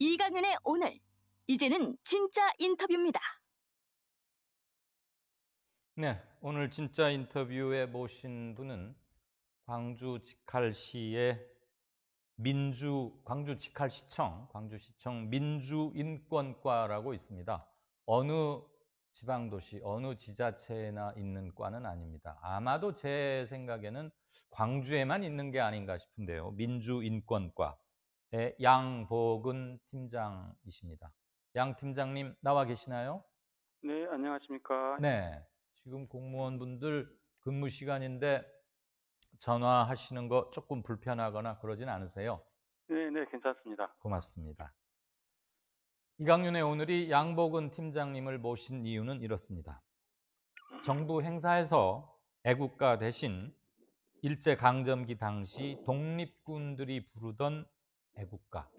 이강윤의 오늘, 이제는 진짜 인터뷰입니다. 네, 오늘 진짜 인터뷰에 모신 분은 광주 직할시의 광주시청 민주인권과라고 있습니다. 어느 지방도시, 어느 지자체나 있는 과는 아닙니다. 아마도 제 생각에는 광주에만 있는 게 아닌가 싶은데요. 민주인권과의 양복은 팀장이십니다. 양 팀장님 나와 계시나요? 네, 안녕하십니까. 네, 지금 공무원분들 근무 시간인데 전화하시는 거 조금 불편하거나 그러진 않으세요? 네, 괜찮습니다. 고맙습니다. 이강윤의 오늘이 양복은 팀장님을 모신 이유는 이렇습니다. 정부 행사에서 애국가 대신 일제강점기 당시 독립군들이 부르던 애국가,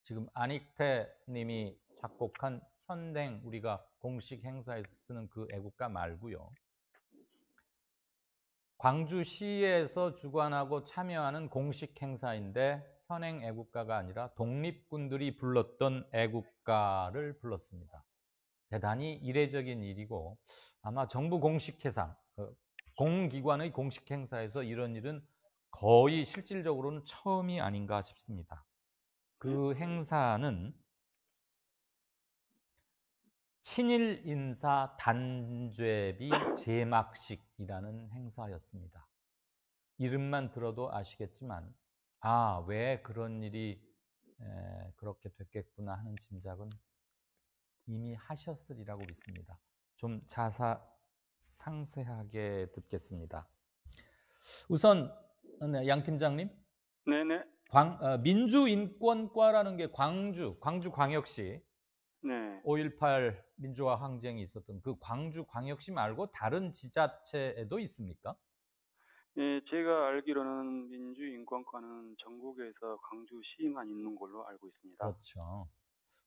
지금 안익태 님이 작곡한 현행 우리가 공식 행사에서 쓰는 그 애국가 말고요. 광주시에서 주관하고 참여하는 공식 행사인데 현행 애국가가 아니라 독립군들이 불렀던 애국가를 불렀습니다. 대단히 이례적인 일이고 아마 정부 공식 행사, 공기관의 공식 행사에서 이런 일은 거의 실질적으로는 처음이 아닌가 싶습니다. 그 행사는 친일 인사 단죄비 제막식이라는 행사였습니다. 이름만 들어도 아시겠지만 왜 그런 일이 그렇게 됐겠구나 하는 짐작은 이미 하셨으리라고 믿습니다. 좀 상세하게 듣겠습니다. 우선 양 팀장님, 네네. 민주인권과라는 게 광주광역시 네. 5.18 민주화 항쟁이 있었던 그 광주광역시 말고 다른 지자체에도 있습니까? 네, 제가 알기로는 민주인권과는 전국에서 광주시만 있는 걸로 알고 있습니다. 그렇죠.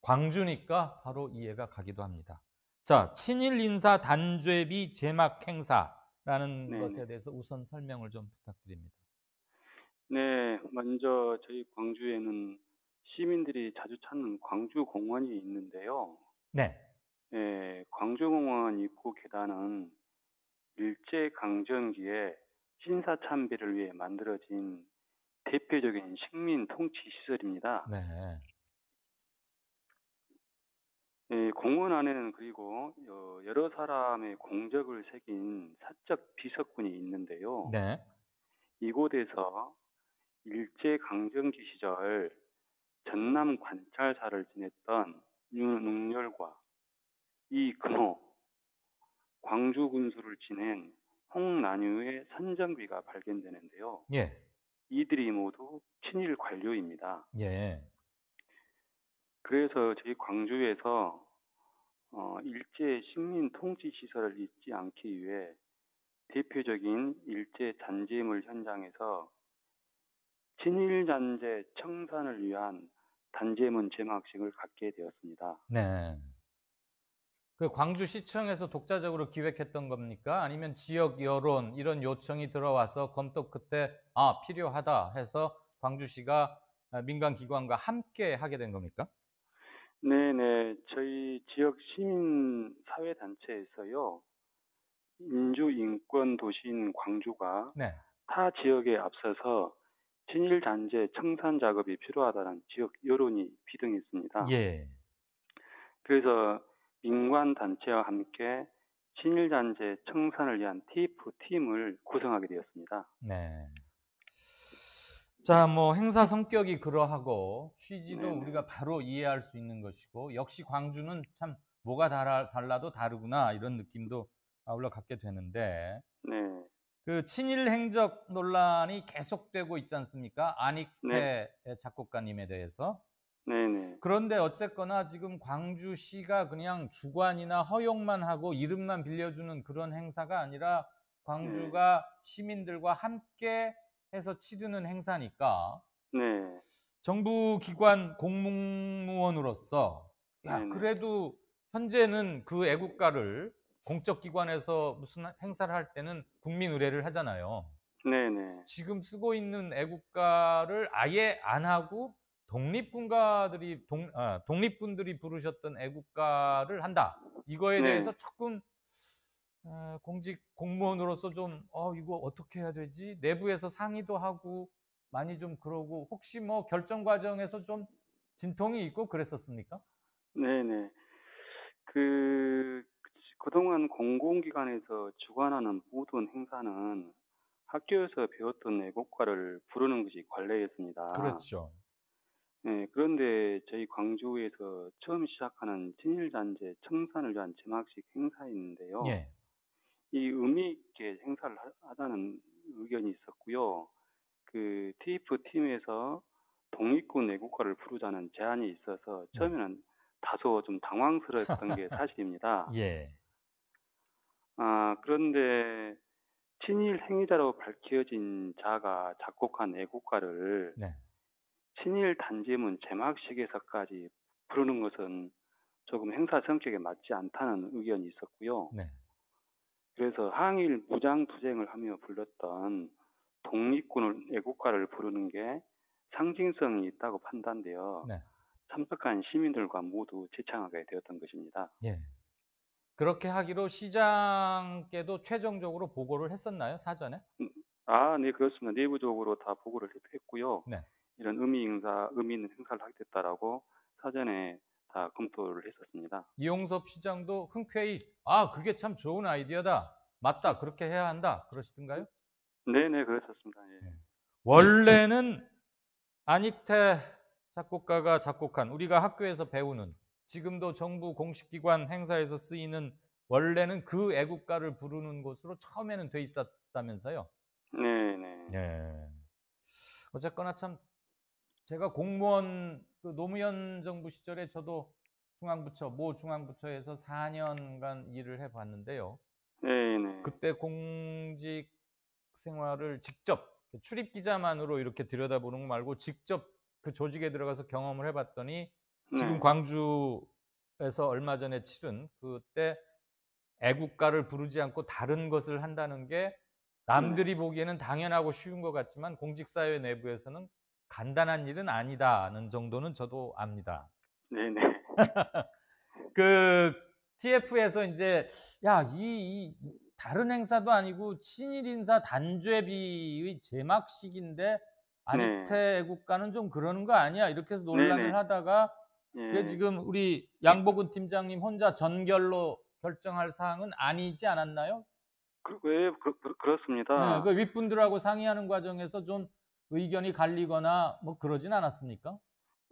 광주니까 바로 이해가 가기도 합니다. 자, 친일 인사 단죄비 제막 행사라는 네네. 것에 대해서 우선 설명을 좀 부탁드립니다. 네, 먼저 저희 광주에는 시민들이 자주 찾는 광주공원이 있는데요. 네. 네, 광주공원 입구 계단은 일제강점기에 신사참배를 위해 만들어진 대표적인 식민 통치 시설입니다. 네. 네, 공원 안에는 그리고 여러 사람의 공적을 새긴 사적 비석군이 있는데요. 네. 이곳에서 일제강점기 시절 전남 관찰사를 지냈던 윤웅열과 이근호, 광주 군수를 지낸 홍난유의 선정비가 발견되는데요. 예. 이들이 모두 친일 관료입니다. 예. 그래서 저희 광주에서 일제 식민 통치 시설을 잊지 않기 위해 대표적인 일제 잔재물 현장에서 친일 잔재 청산을 위한 단죄문 제막식을 갖게 되었습니다. 네. 그 광주시청에서 독자적으로 기획했던 겁니까? 아니면 지역 여론 이런 요청이 들어와서 검토 끝에 필요하다 해서 광주시가 민간 기관과 함께 하게 된 겁니까? 네네. 저희 지역 시민 사회 단체에서요. 민주인권 도시인 광주가 네. 타 지역에 앞서서 친일 잔재 청산 작업이 필요하다는 지역 여론이 비등했습니다. 예. 그래서 민관 단체와 함께 친일 잔재 청산을 위한 TF 팀을 구성하게 되었습니다. 네. 자, 행사 성격이 그러하고 취지도 네네. 우리가 바로 이해할 수 있는 것이고 역시 광주는 참 뭐가 달라도 다르구나 이런 느낌도 아울러 갖게 되는데 네. 그 친일 행적 논란이 계속되고 있지 않습니까? 네. 안익태 작곡가님에 대해서. 네네. 그런데 어쨌거나 지금 광주시가 그냥 주관이나 허용만 하고 이름만 빌려주는 그런 행사가 아니라 광주가 시민들과 함께 해서 치르는 행사니까 네. 정부 기관 공무원으로서 네네. 그래도 현재는 그 애국가를 공적 기관에서 무슨 행사를 할 때는 국민 의례를 하잖아요. 네네. 지금 쓰고 있는 애국가를 아예 안 하고 독립군들이 부르셨던 애국가를 한다. 이거에 네. 대해서 조금 공직 공무원으로서 좀 이거 어떻게 해야 되지? 내부에서 상의도 하고 많이 좀 그러고 혹시 뭐 결정 과정에서 좀 진통이 있고 그랬었습니까? 네네. 그동안 공공기관에서 주관하는 모든 행사는 학교에서 배웠던 애국가를 부르는 것이 관례였습니다. 그렇죠. 네, 그런데 저희 광주에서 처음 시작하는 친일단체 청산을 위한 제막식 행사였는데요. 예. 이 의미 있게 행사를 하자는 의견이 있었고요. 그 TF 팀에서 독립군 애국가를 부르자는 제안이 있어서 네. 처음에는 다소 좀 당황스러웠던 게 사실입니다. 예. 그런데 친일 행위자로 밝혀진 자가 작곡한 애국가를 네. 친일 단지문 제막식에서까지 부르는 것은 조금 행사 성격에 맞지 않다는 의견이 있었고요. 네. 그래서 항일 무장투쟁을 하며 불렀던 독립군 애국가를 부르는 게 상징성이 있다고 판단되어 네. 참석한 시민들과 모두 제창하게 되었던 것입니다. 예. 그렇게 하기로 시장께도 최종적으로 보고를 했었나요? 사전에? 네, 그렇습니다. 내부적으로 다 보고를 했고요. 네. 이런 의미 있는 행사를 하게 됐다라고 사전에 다 검토를 했었습니다. 이용섭 시장도 흔쾌히 그게 참 좋은 아이디어다. 맞다. 그렇게 해야 한다. 그러시던가요? 네네, 그랬었습니다. 예. 네. 원래는 안익태 작곡가가 작곡한 우리가 학교에서 배우는 지금도 정부 공식기관 행사에서 쓰이는 원래는 그 애국가를 부르는 곳으로 처음에는 돼 있었다면서요. 네네. 예. 어쨌거나 참 제가 공무원 노무현 정부 시절에 저도 모 중앙부처에서 4년간 일을 해봤는데요. 네네. 그때 공직 생활을 직접 출입 기자만으로 이렇게 들여다보는 거 말고 직접 그 조직에 들어가서 경험을 해봤더니 지금 네. 광주에서 얼마 전에 치른 그때 애국가를 부르지 않고 다른 것을 한다는 게 남들이 보기에는 당연하고 쉬운 것 같지만 공직사회 내부에서는 간단한 일은 아니다는 정도는 저도 압니다. 네네. 그 TF에서 이제 이 다른 행사도 아니고 친일 인사 단죄비의 제막식인데 안익태 애국가는 좀 그러는 거 아니야? 이렇게 해서 논란을 네네. 하다가 그게 예. 지금 우리 양복은 팀장님 혼자 전결로 결정할 사항은 아니지 않았나요? 네, 그렇습니다. 그 윗분들하고 상의하는 과정에서 좀 의견이 갈리거나 뭐 그러진 않았습니까?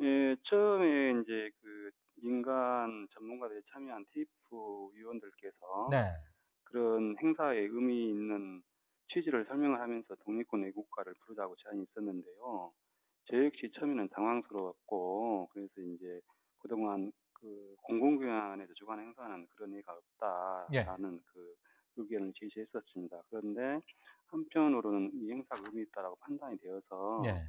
예, 처음에 이제 그 민간 전문가들이 참여한 TF 위원들께서 네. 그런 행사에 의미 있는 취지를 설명을 하면서 독립군 애국가를 부르자고 제안이 있었는데요. 저 역시 처음에는 당황스러웠고, 그래서 이제 그동안 그 공공기관에서 주관 행사는 그런 의미가 예. 없다라는 그 의견을 제시했었습니다. 그런데 한편으로는 이 행사가 의미 있다라고 판단이 되어서 예.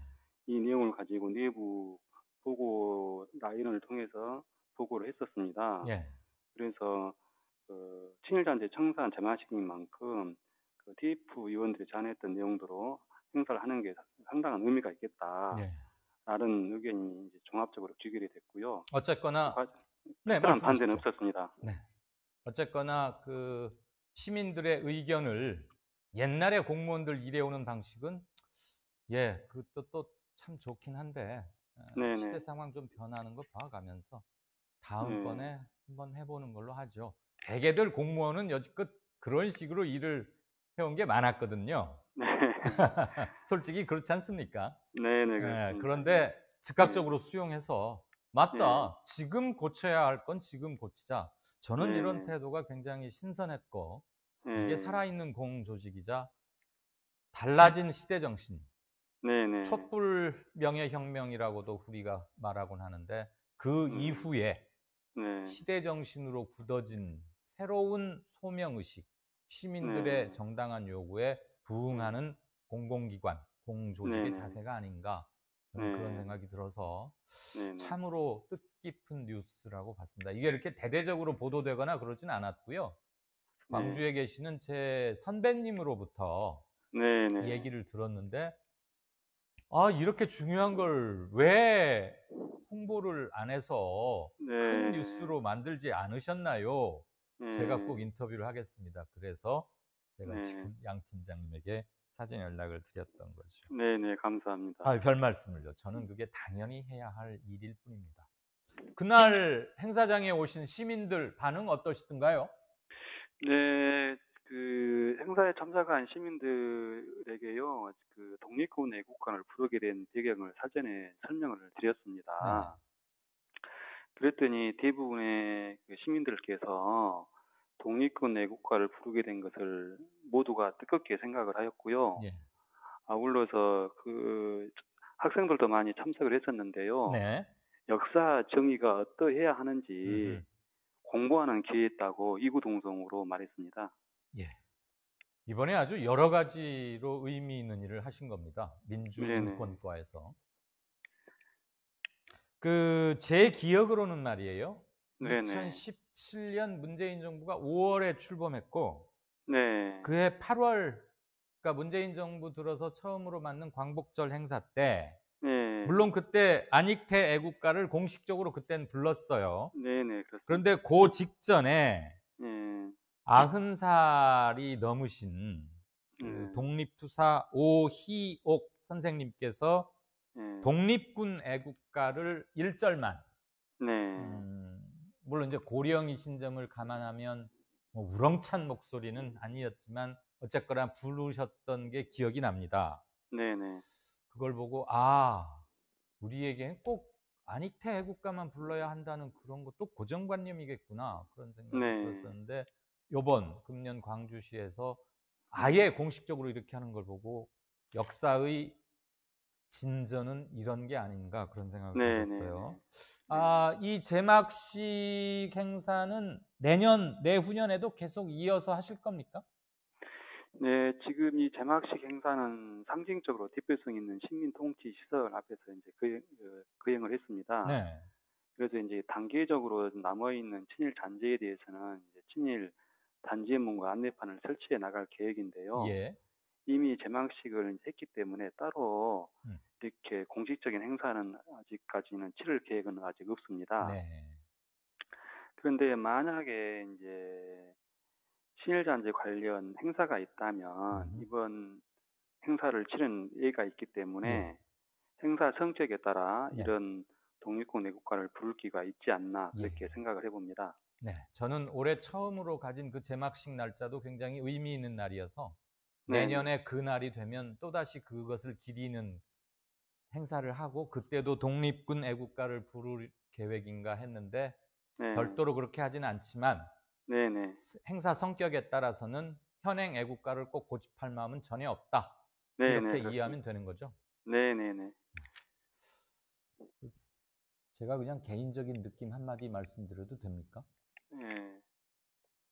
이 내용을 가지고 내부 보고 라인을 통해서 보고를 했었습니다. 예. 그래서 친일단체 청산 제마식인 만큼 그 TF 위원들이 제안했던 내용대로 행사를 하는 게 상당한 의미가 있겠다라는 예. 의견이 이제 종합적으로 규결이 됐고요. 어쨌거나 네, 특별한 반대는 말씀하십시오. 없었습니다. 네. 어쨌거나 그 시민들의 의견을 옛날에 공무원들 일해오는 방식은 그것도 또 참 좋긴 한데 네네. 시대 상황 좀 변하는 거 봐가면서 네. 다음번에 한번 해보는 걸로 하죠. 대개들 공무원은 여지껏 그런 식으로 일을 해온 게 많았거든요. 네. 솔직히 그렇지 않습니까? 네네, 그렇습니다. 그런데 즉각적으로 수용해서 맞다. 네. 지금 고쳐야 할 건 지금 고치자. 저는 네네. 이런 태도가 굉장히 신선했고 이게 네. 살아있는 공조직이자 달라진 시대 정신, 네네. 촛불 명예혁명이라고도 우리가 말하곤 하는데 그 이후에 네. 시대 정신으로 굳어진 새로운 소명의식, 시민들의 네. 정당한 요구에 부응하는 공공기관, 공조직의 네네. 자세가 아닌가 저는 네. 그런 생각이 들어서 네네. 참으로 뜻깊은 뉴스라고 봤습니다. 이게 이렇게 대대적으로 보도되거나 그러진 않았고요. 광주에 계시는 제 선배님으로부터 네네. 얘기를 들었는데 아, 이렇게 중요한 걸 왜 홍보를 안 해서 큰 네. 뉴스로 만들지 않으셨나요? 제가 꼭 네. 인터뷰를 하겠습니다. 그래서 제가 네. 지금 양 팀장님에게 사전 연락을 드렸던 거죠. 네네. 감사합니다. 아, 별 말씀을요. 저는 그게 당연히 해야 할 일일 뿐입니다. 그날 행사장에 오신 시민들 반응 어떠시던가요? 네. 그 행사에 참석한 시민들에게요. 그 독립군 애국가를 부르게 된 배경을 사전에 설명을 네. 드렸습니다. 그랬더니 대부분의 그 시민들께서 독립군 애국가를 부르게 된 것을 모두가 뜻깊게 생각을 하였고요. 예. 아울러서 그 학생들도 많이 참석을 했었는데요. 네. 역사 정의가 어떠해야 하는지 음흠. 공부하는 기회였다고 이구동성으로 말했습니다. 예. 이번에 아주 여러 가지로 의미 있는 일을 하신 겁니다. 네네. 민주인권과에서. 제 기억으로는 말이에요. 네네. 2017년 문재인 정부가 5월에 출범했고 네. 그해 8월, 그러니까 문재인 정부 들어서 처음으로 맞는 광복절 행사 때, 네. 물론 그때 안익태 애국가를 공식적으로 그땐 불렀어요. 네네. 그렇습니다. 그런데 그 직전에 네. 90살이 넘으신 네. 독립투사 오희옥 선생님께서 네. 독립군 애국가를 1절만, 네. 물론 이제 고령이신 점을 감안하면 뭐 우렁찬 목소리는 아니었지만 어쨌거나 부르셨던 게 기억이 납니다. 네네. 그걸 보고 아, 우리에겐 꼭 안익태 애국가만 불러야 한다는 그런 것도 고정관념이겠구나, 그런 생각이 네. 들었었는데 요번 금년 광주시에서 아예 공식적으로 이렇게 하는 걸 보고 역사의 진전은 이런 게 아닌가, 그런 생각을 네네네. 가졌어요. 이 제막식 행사는 내년, 내후년에도 계속 이어서 하실 겁니까? 네, 지금 이 제막식 행사는 상징적으로 대표성 있는 시민 통치 시설 앞에서 이제 거행을 했습니다. 네. 그래서 이제 단계적으로 남아있는 친일 잔재에 대해서는 이제 친일 단지문과 안내판을 설치해 나갈 계획인데요. 예. 이미 제막식을 했기 때문에 따로 음. 이렇게 공식적인 행사는 아직까지는 치를 계획은 아직 없습니다. 네. 그런데 만약에 이제 친일잔재 관련 행사가 있다면 이번 행사를 치른 예가 있기 때문에 예. 행사 성격에 따라 네. 이런 독립군 애국가를 부를 기가 있지 않나 그렇게 예. 생각을 해봅니다. 네. 저는 올해 처음으로 가진 그 제막식 날짜도 굉장히 의미 있는 날이어서 네네. 내년에 그 날이 되면 또다시 그것을 기리는 행사를 하고 그때도 독립군 애국가를 부를 계획인가 했는데 네. 별도로 그렇게 하지는 않지만 네네. 행사 성격에 따라서는 현행 애국가를 꼭 고집할 마음은 전혀 없다, 네네. 이렇게 그렇습니다. 이해하면 되는 거죠. 네네네. 제가 그냥 개인적인 느낌 한마디 말씀드려도 됩니까? 네.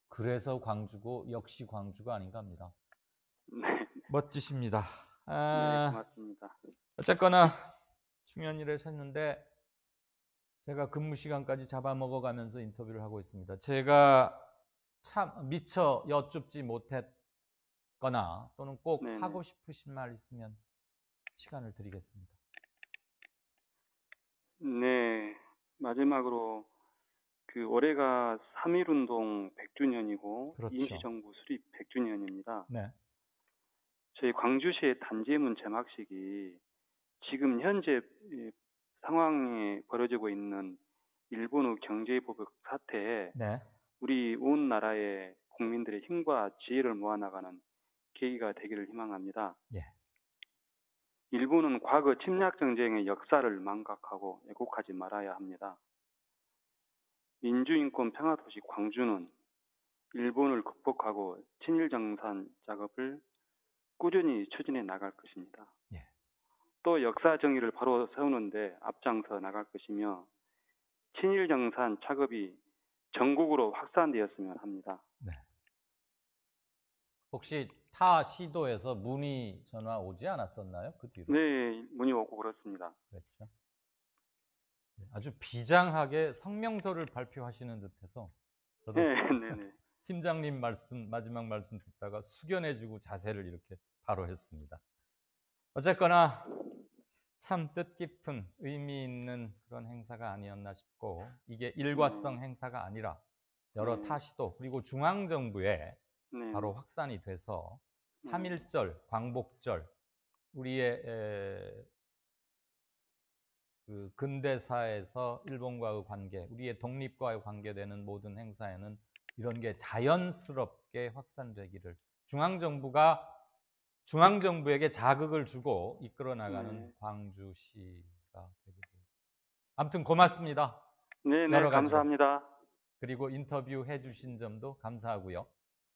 그래서 광주고 역시 광주가 아닌가 합니다. 네. 멋지십니다. 네, 고맙습니다. 어쨌거나 중요한 일을 했는데 제가 근무 시간까지 잡아먹어가면서 인터뷰를 하고 있습니다. 제가 참 미처 여쭙지 못했거나 또는 꼭 네네. 하고 싶으신 말 있으면 시간을 드리겠습니다. 네. 마지막으로 그 올해가 3.1운동 100주년이고 그렇죠. 임시정부 수립 100주년입니다. 네. 저희 광주시의 단지문 제막식이 지금 현재 이 상황에 벌어지고 있는 일본의 경제보복 사태에 네. 우리 온 나라의 국민들의 힘과 지혜를 모아나가는 계기가 되기를 희망합니다. 예. 일본은 과거 침략 전쟁의 역사를 망각하고 왜곡하지 말아야 합니다. 민주인권 평화도시 광주는 일본을 극복하고 친일정산 작업을 꾸준히 추진해 나갈 것입니다. 예. 또 역사 정의를 바로 세우는데 앞장서 나갈 것이며 친일정산 작업이 전국으로 확산되었으면 합니다. 네. 혹시 타 시도에서 문의 전화 오지 않았었나요? 그 뒤로? 네, 문의 오고 그렇습니다. 그렇죠. 아주 비장하게 성명서를 발표하시는 듯해서 저도 네, 네네. 팀장님 마지막 말씀 듣다가 숙연해지고 자세를 이렇게 바로 했습니다. 어쨌거나 참 뜻깊은 의미 있는 그런 행사가 아니었나 싶고, 이게 일과성 행사가 아니라 여러 네. 타시도 그리고 중앙정부에 네. 바로 확산이 돼서 네. 3.1절, 광복절, 우리의 그 근대사에서 일본과의 관계, 우리의 독립과의 관계되는 모든 행사에는 이런 게 자연스럽게 확산되기를, 중앙정부에게 자극을 주고 이끌어 나가는 네. 광주시가 되기를. 아무튼 고맙습니다. 네, 네, 여러 가지로. 감사합니다. 그리고 인터뷰 해주신 점도 감사하고요.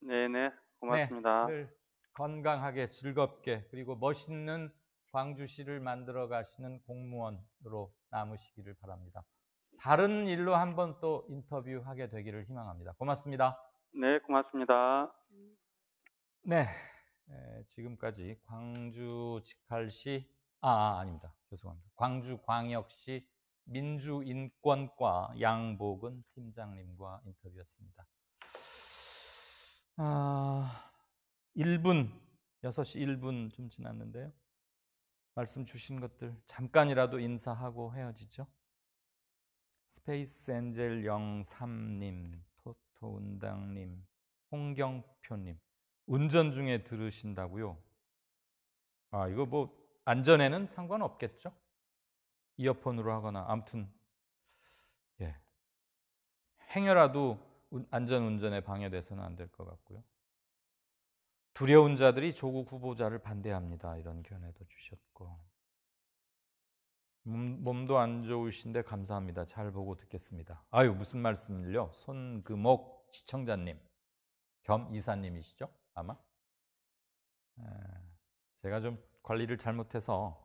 네, 네, 네, 고맙습니다. 늘 건강하게 즐겁게 그리고 멋있는 광주시를 만들어 가시는 공무원으로 남으시기를 바랍니다. 다른 일로 한번 또 인터뷰하게 되기를 희망합니다. 고맙습니다. 네, 고맙습니다. 네, 지금까지 광주 직할시 아닙니다. 죄송합니다. 광주광역시 민주인권과 양복은 팀장님과 인터뷰였습니다. 1분, 6시 1분 좀 지났는데요. 말씀 주신 것들 잠깐이라도 인사하고 헤어지죠. 스페이스 엔젤 03님, 토토운당님, 홍경표님, 운전 중에 들으신다고요? 이거 뭐 안전에는 상관없겠죠? 이어폰으로 하거나 아무튼 행여라도 안전 운전에 방해돼서는 안 될 것 같고요. 두려운 자들이 조국 후보자를 반대합니다. 이런 견해도 주셨고, 몸도 안 좋으신데 감사합니다. 잘 보고 듣겠습니다. 무슨 말씀을요? 손금옥 시청자님 겸 이사님이시죠? 아마 제가 좀 관리를 잘못해서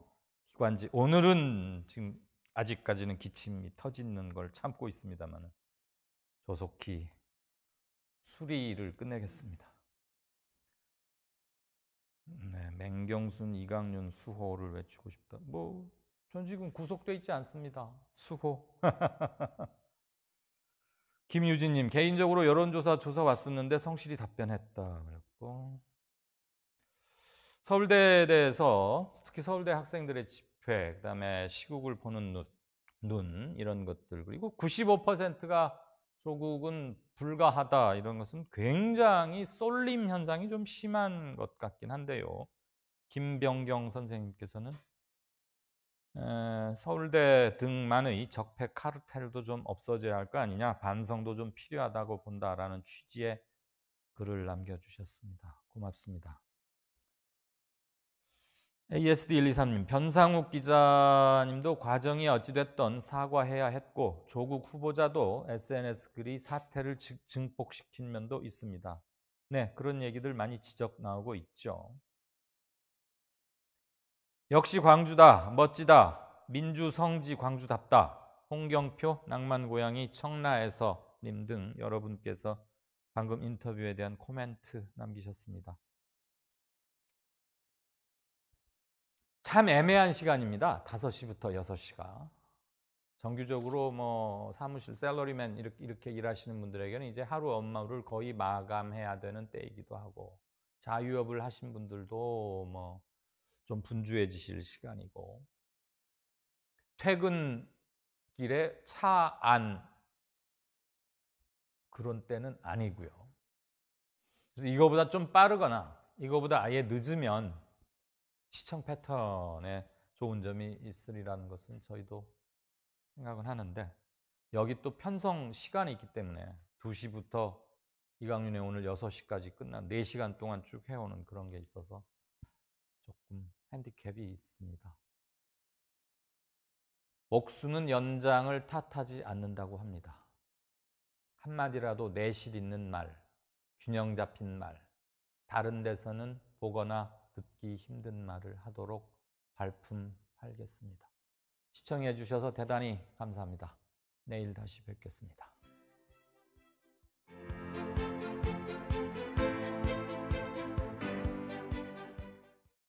기관지, 오늘은 지금 아직까지는 기침이 터지는 걸 참고 있습니다만 조속히 수리를 끝내겠습니다. 네, 맹경순, 이강윤, 수호를 외치고 싶다. 전 지금 구속돼 있지 않습니다. 수호. 김유진님, 개인적으로 여론조사 왔었는데 성실히 답변했다. 그랬고, 서울대에 대해서 특히 서울대 학생들의 집회, 그다음에 시국을 보는 눈 이런 것들, 그리고 95%가 조국은 불가하다, 이런 것은 굉장히 쏠림 현상이 좀 심한 것 같긴 한데요. 김병경 선생님께서는 서울대 등만의 적폐 카르텔도 좀 없어져야 할 거 아니냐, 반성도 좀 필요하다고 본다라는 취지의 글을 남겨주셨습니다. 고맙습니다. ASD123님, 변상욱 기자님도 과정이 어찌됐던 사과해야 했고, 조국 후보자도 SNS 글이 사태를 증폭시킨 면도 있습니다. 네, 그런 얘기들 많이 지적 나오고 있죠. 역시 광주다, 멋지다, 민주성지 광주답다. 홍경표, 낭만고양이 청라에서 님 등 여러분께서 방금 인터뷰에 대한 코멘트 남기셨습니다. 참 애매한 시간입니다. 5시부터 6시가. 정규적으로 사무실 샐러리맨 이렇게 일하시는 분들에게는 이제 하루 업무를 거의 마감해야 되는 때이기도 하고, 자유업을 하신 분들도 좀 분주해지실 시간이고, 퇴근길에 차 안 그런 때는 아니고요. 그래서 이거보다 좀 빠르거나 이거보다 아예 늦으면 시청 패턴에 좋은 점이 있으리라는 것은 저희도 생각은 하는데, 여기 또 편성 시간이 있기 때문에 2시부터 이강윤의 오늘 6시까지 끝난 4시간 동안 쭉 해오는 그런 게 있어서 조금 핸디캡이 있습니다. 목수는 연장을 탓하지 않는다고 합니다. 한마디라도 내실 있는 말, 균형 잡힌 말, 다른 데서는 보거나 듣기 힘든 말을 하도록 발품하겠습니다. 시청해 주셔서 대단히 감사합니다. 내일 다시 뵙겠습니다.